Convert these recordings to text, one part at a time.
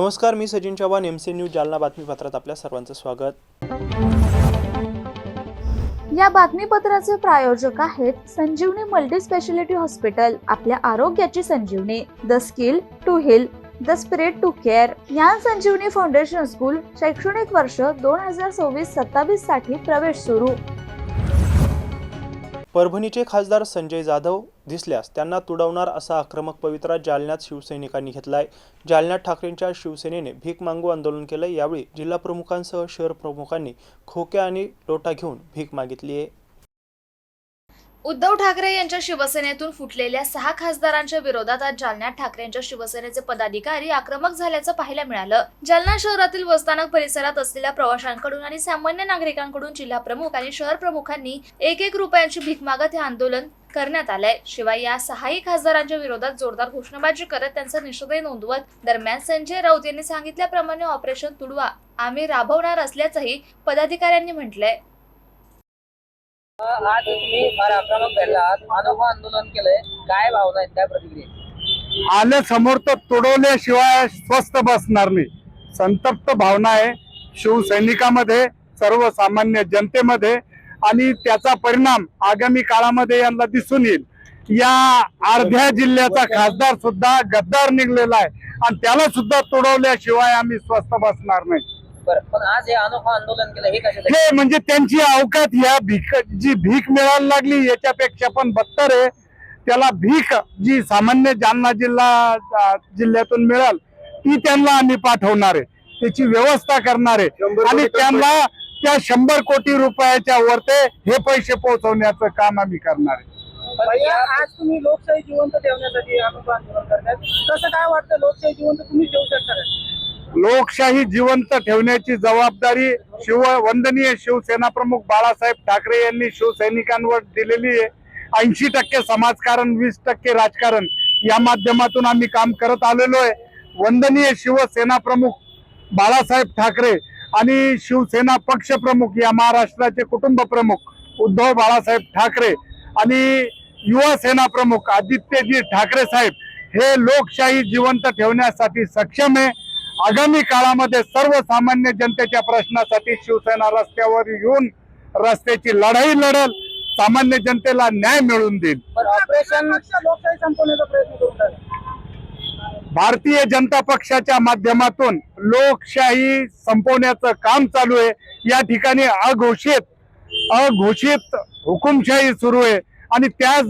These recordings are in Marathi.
नमस्कार, मी सचिन चव्हाण, MC न्यूज जालना बातमीपत्रात आपल्या सर्वांचं स्वागत। या बातमीपत्राचे प्रायोजक आहेत संजीवनी मल्टी स्पेशालिटी हॉस्पिटल। आपल्या आरोग्याची संजीवनी, the skill to heal, the spirit to care. Dnyan Sanjivani foundation school शैक्षणिक वर्ष 2026-27 साठी प्रवेश सुरू। परभणीचे खासदार संजय जाधव दिसल्यास त्यांना तुडवणार असा आक्रमक पवित्रा जालन्यात शिवसैनिकांनी घेतलाय। जालन्यात ठाकरेंच्या शिवसेनेने भीक मागू आंदोलन केलं। यावेळी जिल्हा प्रमुखांसह शहर प्रमुखांनी खोक्या आणि लोटा घेऊन भीक मागितली आहे। उद्धव ठाकरे यांच्या शिवसेनेतून फुटलेल्या 6 खासदारांच्या विरोधात आज जालन्यात ठाकरेंच्या शिवसेनेचे पदाधिकारी आक्रमक झाल्याचं पाहायला मिळालं। जालना शहरातील बसस्थानक परिसरात असलेल्या प्रवाशांकडून आणि सामान्य नागरिकांकडून जिल्हा प्रमुख आणि शहर प्रमुखांनी 1-1 रुपयांची भीक मागत हे आंदोलन करण्यात आलंय। शिवाय या 6ही खासदारांच्या विरोधात जोरदार घोषणाबाजी करत त्यांचा निषेध नोंदवत दरम्यान संजय राऊत यांनी सांगितल्याप्रमाणे ऑपरेशन तुडवा आम्ही राबवणार असल्याचंही पदाधिकाऱ्यांनी म्हटलंय। आज तुम्ही फार आक्रमक घडलात, अनोखं आंदोलन केलंय, काय भावना आहेत, काय प्रतिक्रिया? आले समोर तर तोडवल्याशिवाय स्वस्थ बसणार नाही, संतप्त भावना आहे शिवसैनिकांमध्ये, सर्वसामान्य जनतेमध्ये, आणि त्याचा परिणाम आगामी काळामध्ये यांना दिसून येईल। या अर्ध्या जिल्ह्याचा खासदार सुद्धा गद्दार निघलेला आहे आणि त्याला सुद्धा तोडवल्याशिवाय आम्ही स्वस्थ बसणार नाही। पण आज हे अनोखं आंदोलन केलं, हे कशासाठी? हे म्हणजे त्यांची अवकात या जी भीक मिळायला लागली याच्यापेक्षा पण बदतर आहे। त्याला भीक जी सामान्य जालना जिल्ह्यातून मिळाल ती त्यांना आम्ही पाठवणार आहे, त्याची व्यवस्था करणार आहे आणि त्यांना त्या 100 कोटी रुपयाच्या वरते हे पैसे पोहोचवण्याचं काम आम्ही करणार आहे। आज तुम्ही लोकशाही जिवंत ठेवण्यासाठी अनोखं आंदोलन करताय, कसं काय वाटतं? लोकशाही जिवंत तुम्ही ठेवू शकता का? लोकशाही जिवंत ठेवण्याची जबाबदारी वंदनीय शिवसेना प्रमुख बाळासाहेब ठाकरे यांनी शिवसैनिकांवर दिलेली आहे। 80% समाजकारण, 20% राजकारण या माध्यमातून आम्ही काम करत आलेलो आहे। वंदनीय शिवसेना प्रमुख बाळासाहेब ठाकरे आणि शिवसेना पक्ष प्रमुख या महाराष्ट्राचे कुटुंब प्रमुख उद्धव बाळासाहेब ठाकरे आणि युवा सेना प्रमुख आदित्यजी ठाकरे साहेब हे लोकशाही जिवंत ठेवण्यासाठी सक्षम आहे। आगामी काळामध्ये सर्वसामान्य जनतेच्या प्रश्नासाठी शिवसेना रस्त्यावर येऊन रस्त्याची लढाई लढल, सामान्य जनतेला न्याय मिळवून देईल। ऑपरेशन लोकशाही संपवण्याचा प्रयत्न करून राहिले। भारतीय जनता पक्षाच्या माध्यमातून लोकशाही संपवण्याचं काम चालू आहे। या ठिकाणी अघोषित हुकुमशाही सुरू आहे आणि त्याच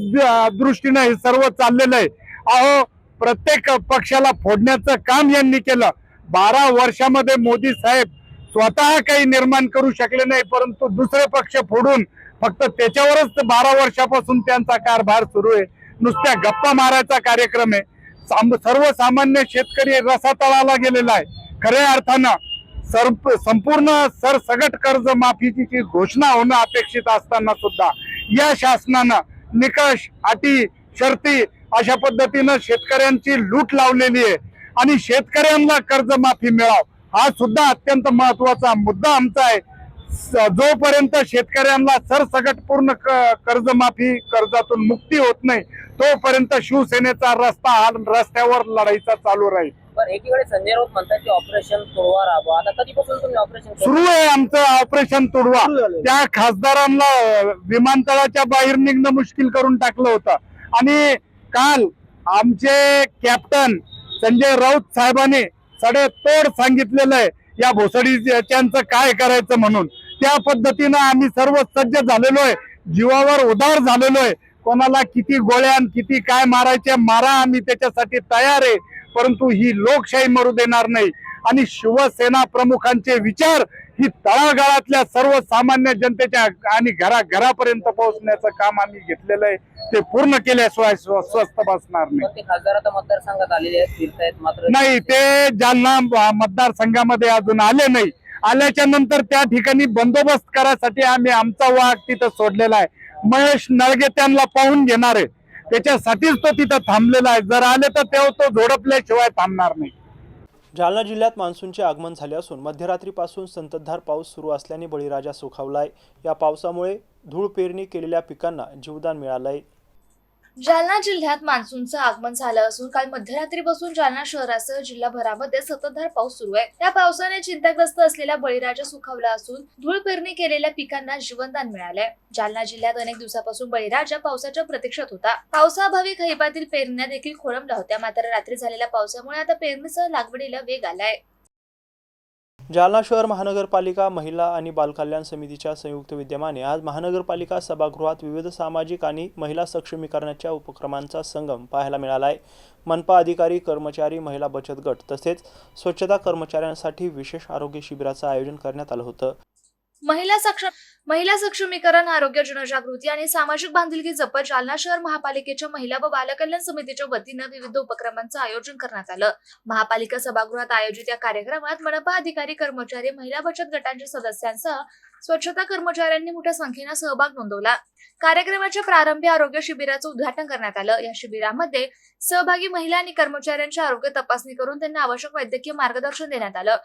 दृष्टीने हे सर्व चाललेलं आहे। अहो, प्रत्येक पक्षाला फोडण्याचं काम यांनी केलं। 12 वर्षामध्ये मोदी साहेब स्वतः काही निर्माण करू शकले नाही, परंतु दुसरे पक्ष फोडून फक्त त्याच्यावरच 12 वर्षापासून त्यांचा कारभार सुरू आहे। नुसत्या गप्पा मारायचा कार्यक्रम आहे। सर्वसामान्य शेतकरी रसातळाला गेलेला आहे। खऱ्या अर्थानं संपूर्ण सरसगट कर्ज माफीची जी घोषणा होणं अपेक्षित असताना सुद्धा या शासनानं निकष, अटी, शर्ती अशा पद्धतीनं शेतकऱ्यांची लूट लावलेली आहे आणि शेतकऱ्यांना कर्जमाफी मिळाव हा सुद्धा अत्यंत महत्वाचा मुद्दा आमचा आहे। जोपर्यंत शेतकऱ्यांना सरसगट पूर्ण कर्जमाफी, कर्जातून मुक्ती होत नाही तोपर्यंत शिवसेनेचा रस्त्यावर लढाईचा चालू राहील। पण एकीकडे संजय राऊत म्हणतात की ऑपरेशन तुडवा राबवा, आता कधीपासून तुम्ही ऑपरेशन सुरू आहे? आमचं ऑपरेशन तुडवा त्या खासदारांना विमानतळाच्या बाहेर निघणं मुश्किल करून टाकलं होतं आणि काल आमचे कॅप्टन संजय राऊत साहेबांनी सडेतोड सांगितलेलं आहे या भोसडीच्यांचं काय करायचं म्हणून। त्या पद्धतीनं आम्ही सर्व सज्ज झालेलो आहे, जीवावर उदार झालेलो आहे। कोणाला किती गोळ्या किती काय मारायचे मारा, आम्ही त्याच्यासाठी तयार आहे, परंतु ही लोकशाही मरू देणार नाही। आणि शिवसेना प्रमुखांचे विचार ही तळागाळातल्या सर्वसामान्य जनतेच्या आणि घरापर्यंत पोहोचण्याचं काम आम्ही घेतलेलं आहे, ते पूर्ण केल्याशिवाय स्वस्थ बसणार नाही। ते खासदार आता मतदारसंघात आलेले आहेत, फिरतायत, मात्र नाही, ते जालना मतदारसंघामध्ये अजून आले नाही। आल्याच्या नंतर त्या ठिकाणी बंदोबस्त करायसाठी आम्ही आमचा वाहक तिथं सोडलेला आहे। महेश नळगे त्यांना पाहून घेणार आहे, त्याच्यासाठीच तो तिथं थांबलेला आहे। जर आले तर तो झोडपल्याशिवाय थांबणार नाही। जालना जिल्ह्यात मान्सूनचे आगमन झाले असून मध्यरात्रीपासून संततधार पाऊस सुरू असल्याने बळीराजा सुखावलाय। या पावसामुळे धूळ पेरणी केलेल्या पिकांना जीवदान मिळालंय। जालना जिल्ह्यात मान्सूनचं आगमन झालं असून काल मध्यरात्रीपासून जालना शहरासह जिल्हाभरामध्ये संततधार पाऊस सुरू आहे. या पावसाने चिंताग्रस्त असलेला बळीराजा सुखावला असून धूळ पेरणी केलेल्या पिकांना जीवनदान मिळालंय. जालना जिल्ह्यात अनेक दिवसापासून बळीराजा पावसाच्या प्रतीक्षेत होता. पावसाअभावी खैबातील पेरण्या देखील खोळंबल्या होत्या. मात्र रात्री झालेल्या पावसामुळे आता पेरणीसह लागवडीला वेग आलाय. जालना शहर महानगरपालिका महिला आणि बालकल्याण समितीच्या संयुक्त विद्यमाने आज महानगरपालिका सभागृहात विविध सामाजिक आणि महिला सक्षमीकरणाच्या उपक्रमांचा संगम पाहायला मिळाला आहे. मनपा अधिकारी, कर्मचारी, महिला बचत गट तसेच स्वच्छता कर्मचाऱ्यांसाठी विशेष आरोग्य शिबिराचं आयोजन करण्यात आलं होतं. महिला सक्षमीकरण, आरोग्य, जनजागृती आणि सामाजिक बांधिलकी जपत जालना शहर महापालिकेच्या महिला व बालकल्याण समितीच्या वतीनं विविध उपक्रमांचं आयोजन करण्यात आलं. महापालिका सभागृहात आयोजित या कार्यक्रमात मनपा अधिकारी, कर्मचारी, महिला बचत गटांच्या सदस्यांसह स्वच्छता कर्मचाऱ्यांनी मोठ्या संख्येनं सहभाग नोंदवला. कार्यक्रमाच्या प्रारंभी आरोग्य शिबिराचं उद्घाटन करण्यात आलं. या शिबिरामध्ये सहभागी महिला आणि कर्मचाऱ्यांची आरोग्य तपासणी करून त्यांना आवश्यक वैद्यकीय मार्गदर्शन देण्यात आलं.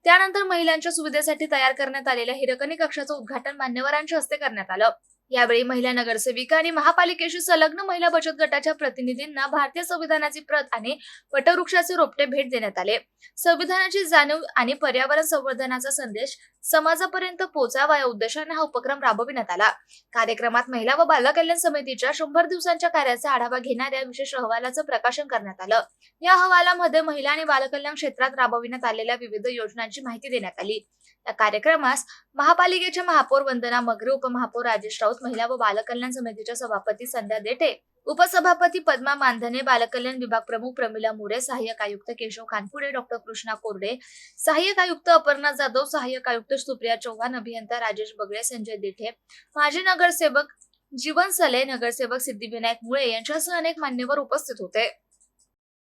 त्यानंतर महिलांच्या सुविधेसाठी तयार करण्यात आलेल्या हिरकणी कक्षाचं उद्घाटन मान्यवरांच्या हस्ते करण्यात आलं. यावेळी महिला नगरसेविका आणि महापालिकेशी संलग्न महिला बचत गटाच्या प्रतिनिधींना भारतीय संविधानाची प्रत आणि वटवृक्षाचे रोपटे भेट देण्यात आले. संविधानाची जाणीव आणि पर्यावरण संवर्धनाचा संदेश समाजापर्यंत पोहोचावा या उद्देशाने हा उपक्रम राबविण्यात आला. कार्यक्रमात महिला व बालकल्याण समितीच्या 100 दिवसांच्या कार्याचा आढावा घेणाऱ्या विशेष अहवालाचं प्रकाशन करण्यात आलं. या अहवालामध्ये महिला आणि बालकल्याण क्षेत्रात राबविण्यात आलेल्या विविध योजनांची माहिती देण्यात आली. या कार्यक्रमास महापालिकेच्या महापौर वंदना मगरे, उपमहापौर राजेश राऊत, महिला व बालकल्याण समितीच्या सभापती संध्या देठे, उपसभापती पद्मा मानधने, बालकल्याण विभाग प्रमुख प्रमिला मोरे, सहाय्यक आयुक्त केशव खानपुडे, डॉक्टर कृष्णा कोरडे, सहाय्यक आयुक्त अपर्णा जाधव, सहाय्यक आयुक्त सुप्रिया चव्हाण, अभियंता राजेश बगळे, संजय देठे, माजी नगरसेवक जीवन सले, नगरसेवक सिद्धिविनायक मुळे यांच्यासह अनेक मान्यवर उपस्थित होते.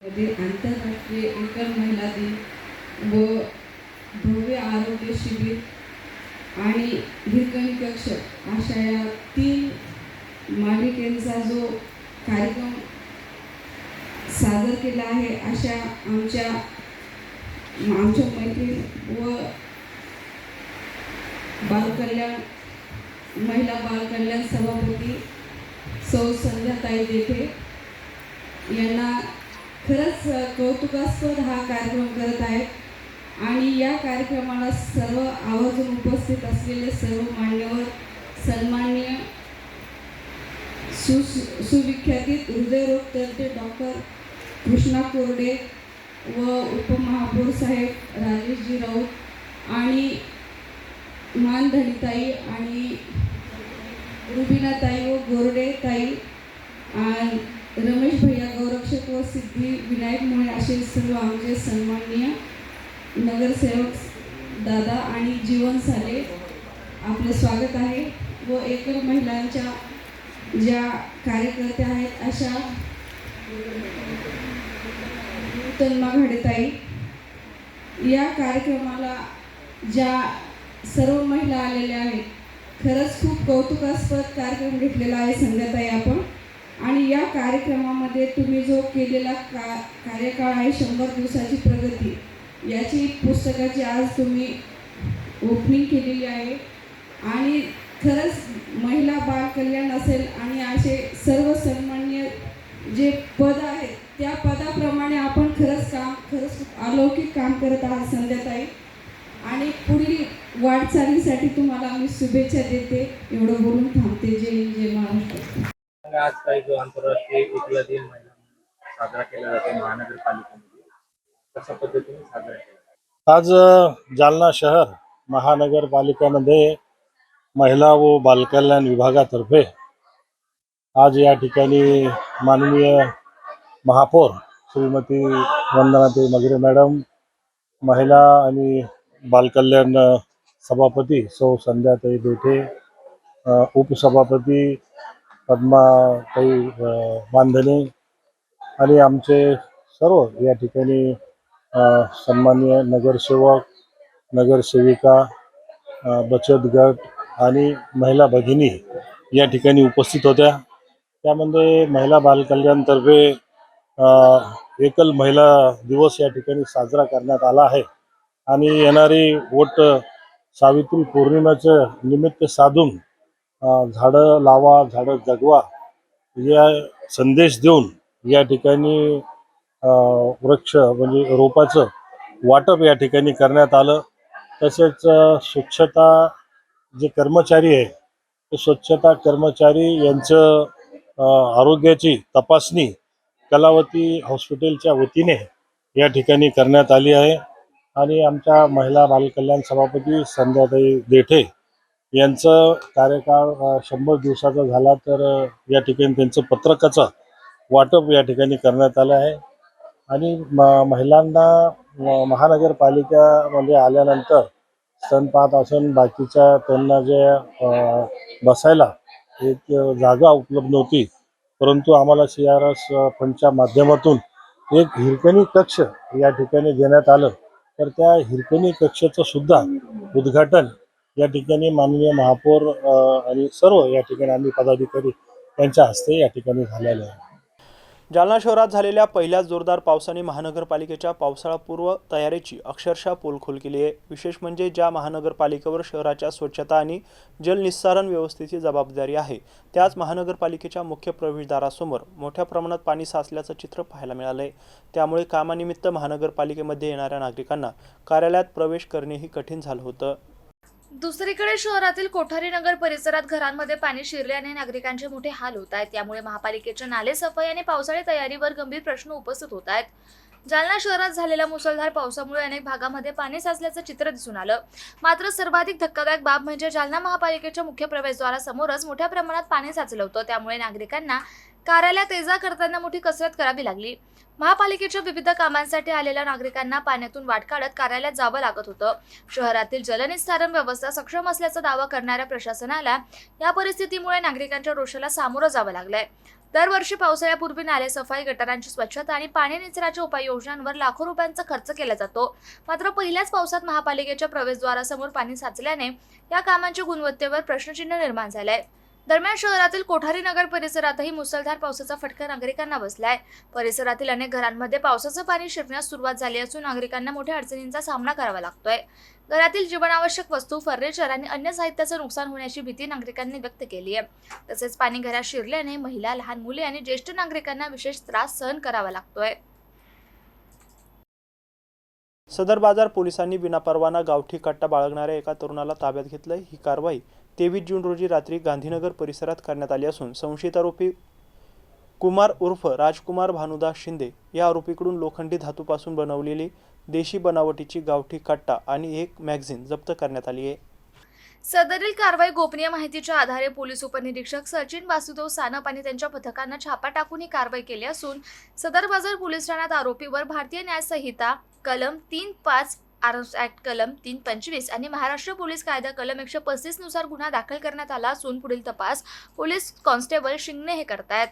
आंतरराष्ट्रीय एकल महिला दिन व भव्य आरोग्य शिबिर आणि हिरकणी कक्ष अशा या 3 मालिकेचा जो कार्यक्रम सादर केला आहे, अशा आमच्या मैत्रीण व महिला बालकल्याण सभापती सौ संध्याताई देठे यांना खरंच कौतुकास्पद हा कार्यक्रम करत आहेत. आणि या कार्यक्रमाला सर्व आवर्जून उपस्थित असलेले सर्व मान्यवर, सन्माननीय सुविख्यातित हृदयरोग तज्ञ डॉक्टर कृष्णा कोरडे व उपमहापौर साहेब राजेशजी राऊत आणि मानधनीताई आणि रुबीनाताई व गोरडेताई, रमेश भैया गौरक्षक व सिद्धिविनायक मुळे असे सर्व आमचे सन्माननीय नगरसेवक दादा आणि जीवन साले, आपले स्वागत आहे. व एकल महिलांच्या ज्या कार्यकर्त्या आहेत अशा तन्मा घाडेताई, या कार्यक्रमाला ज्या सर्व महिला आलेल्या आहेत, खरंच खूप कौतुकास्पद कार्यक्रम घेतलेला आहे संध्याताई आपण. आणि या कार्यक्रमामध्ये तुम्ही जो केलेला कार्यकाळ आहे 100 दिवसाची प्रगती, याची पुस्तकाची आज तुम्ही ओपनिंग केलेली आहे. आणि खरंच महिला बाल कल्याण असेल आणि असे सर्व सन्माननीय जे पद आहेत त्या पदाप्रमाणे आपण खरंच अलौकिक काम करत आहात संध्याताई. आणि पुढील वाटचालीसाठी तुम्हाला मी शुभेच्छा देते. एवढं बोलून थांबते. जय हिंद, जय महाराष्ट्र. आज काही जो आंतरराष्ट्रीय एकला दिन महिला साजरा केला जातो महानगरपालिकेमध्ये, कशा पद्धतीने साजरा केला? आज जालना शहर महानगरपालिकेमध्ये महिला व बालकल्याण विभागातर्फे आज या ठिकाणी माननीय महापौर श्रीमती वंदनाताई मगरे मॅडम, महिला आणि बालकल्याण सभापती सौ संध्याताई देठे, उपसभापती पद्माताई मानधने आणि आमचे सर्व या ठिकाणी सन्माननीय नगरसेवक, नगरसेविका, बचत गट आणि महिला भगिनी या ठिकाणी उपस्थित होत्या. त्यामध्ये महिला बालकल्याणतर्फे एकल महिला दिवस या ठिकाणी साजरा करण्यात आला आहे. आणि येणारी वट सावित्री पौर्णिमेचं निमित्त साधून झाडं लावा झाडं जगवा या संदेश देऊन या ठिकाणी वृक्ष म्हणजे रोपाचं वाटप या ठिकाणी करण्यात आलं. तसेच स्वच्छता जे कर्मचारी आहे ते स्वच्छता कर्मचारी यांचं आरोग्याची तपासणी कलावती हॉस्पिटलच्या वतीने या ठिकाणी करण्यात आली आहे. आणि आमच्या महिला बालकल्याण सभापती संध्याताई देठे यांचं कार्यकाळ 100 दिवसाचा झाला, तर या ठिकाणी त्यांचं पत्रकाचं वाटप या ठिकाणी करण्यात आलं आहे. आणि महिलांना महानगरपालिकामध्ये आल्यानंतर स्तनपान आसन बाकीच्या त्यांना जे बसायला एक जागा उपलब्ध नव्हती, परंतु आम्हाला CRS फंडच्या माध्यमातून एक हिरकणी कक्ष या ठिकाणी देण्यात आलं. तर त्या हिरकणी कक्षाचं सुद्धा उद्घाटन या ठिकाणी माननीय महापौर आणि सर्व या ठिकाणी आम्ही पदाधिकारी यांच्या हस्ते या ठिकाणी झालेलं आहे. जालना शहरात झालेल्या पहिल्याच जोरदार पावसाने महानगरपालिकेच्या पावसाळापूर्व तयारीची अक्षरशः पोलखोल केली आहे. विशेष म्हणजे ज्या महानगरपालिकेवर शहराच्या स्वच्छता आणि जलनिस्सारण व्यवस्थेची जबाबदारी आहे, त्याच महानगरपालिकेच्या मुख्य प्रवेशद्वारासमोर मोठ्या प्रमाणात पाणी साचल्याचं चित्र पाहायला मिळालंय. त्यामुळे कामानिमित्त महानगरपालिकेमध्ये येणाऱ्या नागरिकांना कार्यालयात प्रवेश करणेही कठीण झालं होतं. दुसरीकडे शहरातील कोठारी नगर परिसरात घरांमध्ये पाणी शिरल्याने नागरिकांचे मोठे हाल होत आहेत. त्यामुळे महापालिकेच्या नाले सफाई आणि पावसाळी तयारीवर गंभीर प्रश्न उपस्थित होत आहेत. जालना शहरात झालेल्या मुसळधार पावसामुळे अनेक भागामध्ये पाणी साचल्याचं चित्र दिसून आलं. मात्र सर्वाधिक धक्कादायक बाब म्हणजे जालना महापालिकेच्या मुख्य प्रवेशद्वारासमोरच मोठ्या प्रमाणात पाणी साचलं होतं. त्यामुळे नागरिकांना कार्यालयात ये जा करताना मोठी कसरत करावी लागली. महापालिकेच्या विविध कामांसाठी आलेल्या नागरिकांना पाण्यातून वाट काढत कार्यालयात जावं लागत होतं. शहरातील जलनिस्सारण व्यवस्था सक्षम असल्याचा दावा करणाऱ्या प्रशासनाला या परिस्थितीमुळे नागरिकांच्या रोषाला सामोरं जावं लागलंय. दरवर्षी पावसाळ्यापूर्वी नाले सफाई, गटारांची स्वच्छता आणि पाणी निचराच्या उपाययोजनांवर लाखो रुपयांचा खर्च केला जातो. मात्र पहिल्याच पावसात महापालिकेच्या प्रवेशद्वारासमोर पाणी साचल्याने या कामांच्या गुणवत्तेवर प्रश्नचिन्ह निर्माण झालंय. दरम्यान शहरातील कोठारी नगर परिसरातही मुसळधार पावसाचा फटका नागरिकांना बसलाय. परिसरातील अनेक घरांमध्ये पावसाचं पाणी शिरण्यास सुरुवात झाली असून नागरिकांना मोठ्या अडचणींचा सामना करावा लागतोय. घरातील जीवनावश्यक वस्तू, फर्निचर आणि अन्य साहित्याचं नुकसान होण्याची भीती नागरिकांनी व्यक्त केली आहे. तसेच पाणी घरात शिरल्याने महिला, लहान मुले आणि ज्येष्ठ नागरिकांना विशेष त्रास सहन करावा लागतोय. सदर बाजार पोलिसांनी विनापरवाना गावठी कट्टा बाळगणाऱ्या एका तरुणाला ताब्यात घेतलंय. ही कारवाई 23 जून रोजी रात्री गांधीनगर परिसरात करण्यात आली असून संशयित आरोपी कुमार उर्फ राजकुमार भानुदास शिंदे या आरोपीकडून लोखंडी धातूपासून बनवलेली देशी बनावटीची गावठी कट्टा आणि एक मॅगझिन जप्त करण्यात आली आहे. सदरील कारवाई गोपनीय माहितीच्या आधारे पोलीस उपनिरीक्षक सचिन वासुदेव सानप आणि त्यांच्या पथकानं छापा टाकून ही कारवाई केली असून सदर बाजार पोलीस ठाण्यात आरोपीवर भारतीय न्याय संहिता कलम 3(5), आर्म्स ऍक्ट कलम 3(25) आणि महाराष्ट्र पोलीस कायदा कलम 135 नुसार गुन्हा दाखल करण्यात आला असून पुढील तपास पोलीस कॉन्स्टेबल शिंगणे हे करतायत.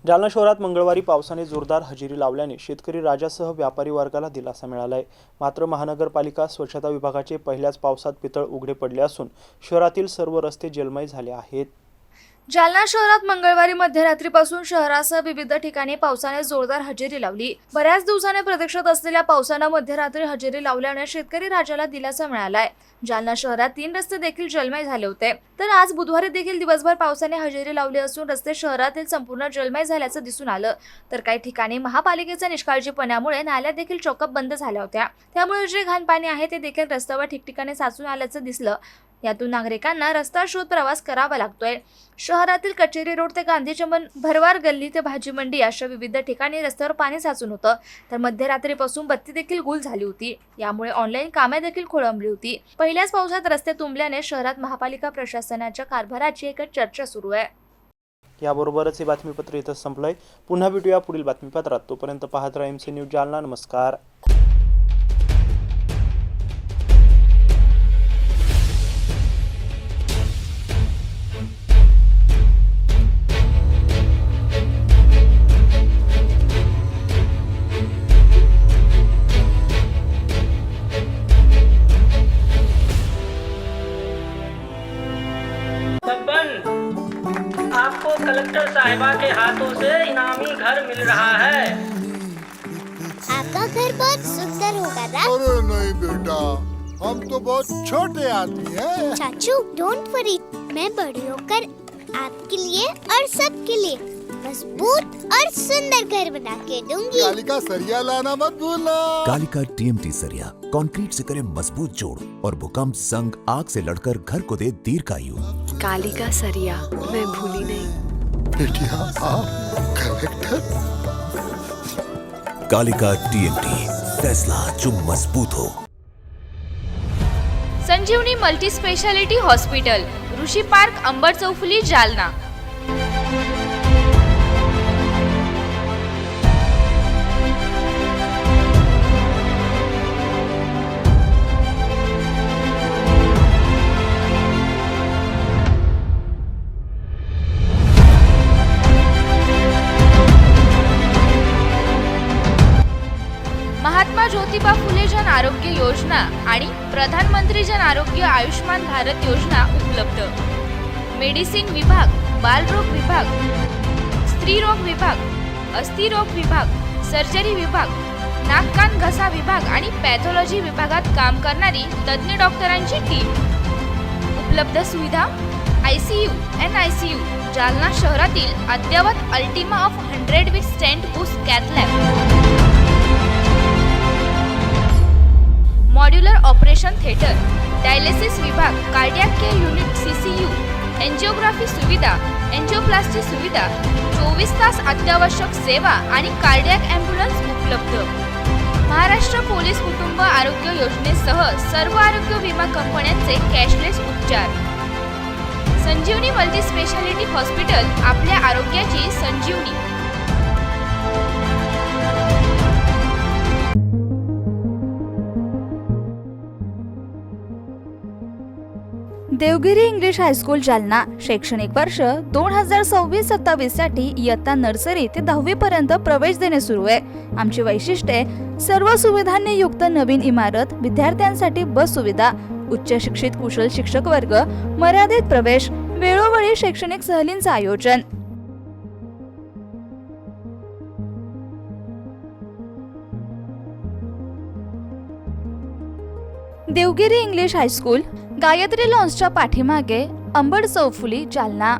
जालना शहरात मंगळवारी पावसाने जोरदार हजेरी लावल्याने शेतकरी राजासह व्यापारी वर्गाला दिलासा मिळाला आहे. मात्र महानगरपालिका स्वच्छता विभागाचे पहिल्याच पावसात पितळ उघडे पडले असून शहरातील सर्व रस्ते जलमय झाले आहेत. जालना शहरात मंगळवारी मध्यरात्रीपासून शहरासह विविध ठिकाणी पावसाने जोरदार हजेरी लावली. बऱ्याच दिवसाने प्रतीक्षेत असलेल्या पावसानं मध्यरात्री हजेरी लावल्याने शेतकरी राजाला दिलासा मिळालाय. जालना शहरात 3 रस्ते देखील जलमय झाले होते. तर आज बुधवारी देखील दिवसभर पावसाने हजेरी लावली असून रस्ते शहरातील संपूर्ण जलमय झाल्याचं दिसून आलं. तर काही ठिकाणी महापालिकेच्या निष्काळजीपणामुळे नाल्या देखील चोकअप बंद झाल्या होत्या. त्यामुळे जे घाण पाणी आहे ते देखील रस्त्यावर ठिकठिकाणी साचून आल्याचं दिसलं. यातून नागरिकांना रस्ता शोध प्रवास करावा लागतोय. शहरातील कचेरी रोड ते गांधी चमन, भरवार गल्ली ते भाजी मंडी अशा विविध ठिकाणी रस्त्यावर पाणी साचून होतं. तर मध्यरात्रीपासून बत्ती देखील गुल झाली होती. यामुळे ऑनलाईन कामे देखील खोळंबली होती. पहिल्याच पावसात रस्ते तुंबल्याने शहरात महापालिका प्रशासनाच्या कारभाराची एक चर्चा सुरू आहे. याबरोबरच हे बातमीपत्र इथं संपलंय. पुन्हा भेटूया पुढील बातमीपत्रात. तोपर्यंत पाहत राहा MC न्यूज जालना. नमस्कार. आपको कलेक्टर साहिबा के हाथों से इनामी घर मिल रहा है. आपका घर बहुत सुंदर होगा ना? अरे नहीं बेटा, हम तो बहुत छोटे आदमी हैं. चाचू, डोंट वरी, मैं बड़ी होकर आपके लिए और सबके लिए मजबूत और सुंदर घर बना के दूंगी। कालिका सरिया लाना मत भूलना। कालिका TMT सरिया कंक्रीट से करे मजबूत जोड़ और भूकंप संग आग से लड़कर घर को दे दीर्घायु। कालिका सरिया मैं भूली नहीं। बेटिया आप करेक्टर। कालिका TMT फैसला जो मजबूत हो। संजीवनी मल्टी स्पेशालिटी हॉस्पिटल, ऋषी पार्क, अंबड चौफुली, जालना। महात्मा ज्योतिबा फुले जन आरोग्य योजना आणि प्रधानमंत्री जन आरोग्य आयुष्मान भारत योजना उपलब्ध। मेडिसिन विभाग, बालरोग विभाग, स्त्रीरोग विभाग, अस्थिरोग विभाग, सर्जरी विभाग, नाक कान घसा विभाग आणि पॅथॉलॉजी विभागात काम करणारी तज्ञ डॉक्टरांची टीम। उपलब्ध सुविधा ICU, NICU, जालना शहरातील अद्ययावत Ultima of 100 with stent boost cath lab, modular operation theatre, dialysis विभाग, cardiac care unit CCU, angiography सुविधा, एंजिओप्लास्टी सुविधा, 24 तास अत्यावश्यक सेवा आणि कार्डियक ॲम्ब्युलन्स उपलब्ध। महाराष्ट्र पोलीस कुटुंब आरोग्य योजनेसह सर्व आरोग्य विमा कंपन्यांचे कॅशलेस उपचार। संजीवनी मल्टी स्पेशालिटी हॉस्पिटल, आपल्या आरोग्याची संजीवनी। देवगिरी इंग्लिश हायस्कूल जालना शैक्षणिक वर्ष 2026-27 साठी इयत्ता नर्सरी ते 10वी पर्यंत प्रवेश देणे सुरू आहे। आमची वैशिष्ट्ये सर्व सुविधांनी युक्त नवीन इमारत, विद्यार्थ्यांसाठी बस सुविधा, उच्च शिक्षित कुशल शिक्षक वर्ग, मर्यादित प्रवेश, वेळोवेळी शैक्षणिक सहलींचे आयोजन। देवगिरी इंग्लिश हायस्कूल, गायत्री लॉन्सच्या पाठीमागे, अंबड चौफुली, जालना।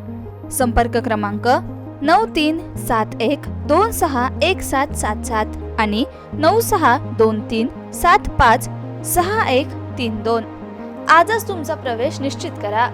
संपर्क क्रमांक 9371261777 आणि 9623756132। आजच तुमचा प्रवेश निश्चित करा।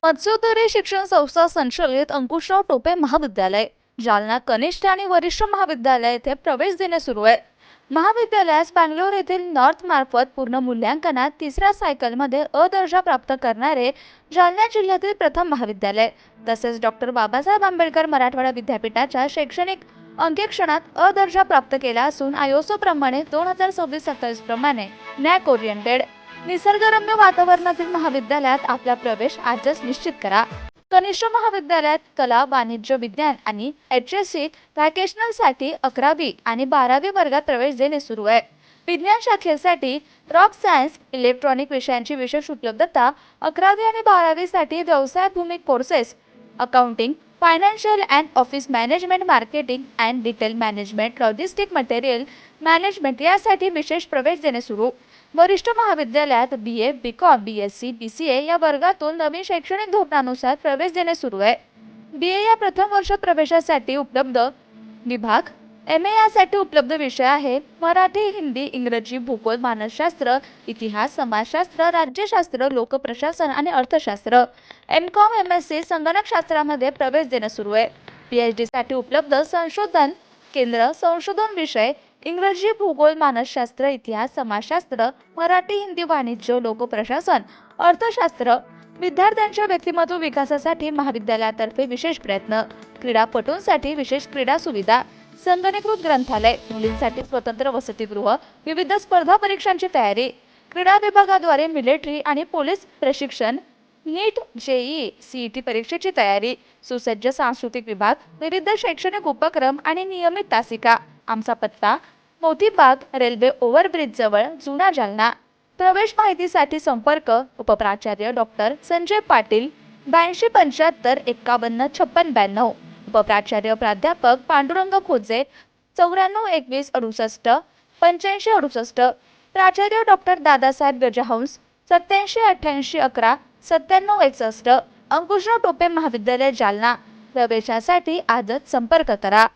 मत्स्योत्तरी शिक्षण संस्था संचलित अंकुशराव टोपे महाविद्यालय, जालना कनिष्ठ आणि वरिष्ठ महाविद्यालय येथे प्रवेश देणे सुरू आहे। महाविद्यालयास बँगलोर येथील नॉर्थ मार्फत पूर्ण मूल्यांकनात 3ऱ्या सायकलमध्ये अ दर्जा प्राप्त करणारे जालना जिल्ह्यातील प्रथम महाविद्यालय, तसेच डॉक्टर बाबासाहेब आंबेडकर मराठवाडा विद्यापीठाच्या शैक्षणिक अंकेक्षणात अ दर्जा प्राप्त केला असून आयोसो प्रमाणे 2026-27 प्रमाणे नॅक ओरिएंटेड निसर्गरम्य वातावरणातील महाविद्यालयात आपला प्रवेश आजच निश्चित करा। कनिष्ठ महाविद्यालयात कला, वाणिज्य, विज्ञान आणि HSC व्हॅकेशनल साठी 11वी आणि 12वी वर्गात प्रवेश देणे सुरू आहे। विज्ञान शाखेसाठी रॉक सायन्स, इलेक्ट्रॉनिक विषयांची विशेष उपलब्धता, 11वी आणि 12वी साठी व्यवसायाभिमुख courses, accounting, financial and office management, marketing and detail management, logistic material management यासाठी विशेष प्रवेश देणे सुरू। वरिष्ठ महाविद्यालयात BA, BCom, BSc, BCA या वर्गातून नवीन शैक्षणिक धोरणानुसार प्रवेश देणे सुरू आहे। BA या प्रथम वर्ष प्रवेशासाठी उपलब्ध विभाग, MA यासाठी उपलब्ध विषय आहे मराठी, हिंदी, इंग्रजी, भूगोल, मानसशास्त्र, इतिहास, समाजशास्त्र, राज्यशास्त्र, लोकप्रशासन आणि अर्थशास्त्र। MCom, MSc संगणकशास्त्रामध्ये प्रवेश देणे सुरू आहे। PhD साठी उपलब्ध संशोधन केंद्र, संशोधन विषय इंग्रजी, भूगोल, मानसशास्त्र, इतिहास, समाजशास्त्र, मराठी, हिंदी, वाणिज्य, लोकप्रशासन, अर्थशास्त्र। विद्यार्थ्यांच्या व्यक्तिमत्व विकासासाठी महाविद्यालयातर्फे विशेष प्रयत्न, क्रीडापटूंसाठी विशेष क्रीडा सुविधा, संगणकीकृत ग्रंथालय, मुलींसाठी स्वतंत्र वसतिगृह, विविध स्पर्धा परीक्षांची तयारी, क्रीडा विभागाद्वारे मिलिटरी आणि पोलीस प्रशिक्षण, नीट, जेईई, सीईटी परीक्षेची तयारी, सुसज्ज सांस्कृतिक विभाग, विविध शैक्षणिक उपक्रम आणि नियमित तासिका. आमचा पत्ता मोतीबाग, रेल्वे ओव्हरब्रिज जवळ, जुना जालना. प्रवेश माहितीसाठी संपर्क उपप्राचार्य डॉक्टर संजय पाटील 8275515692. उपप्राचार्य प्राध्यापक पांडुरंग खोजे 942168 8568. प्राचार्य डॉक्टर दादासाहेब गजहंस 878811 9761. अंकुशराव टोपे महाविद्यालय जालना. प्रवेशासाठी आजच संपर्क करा.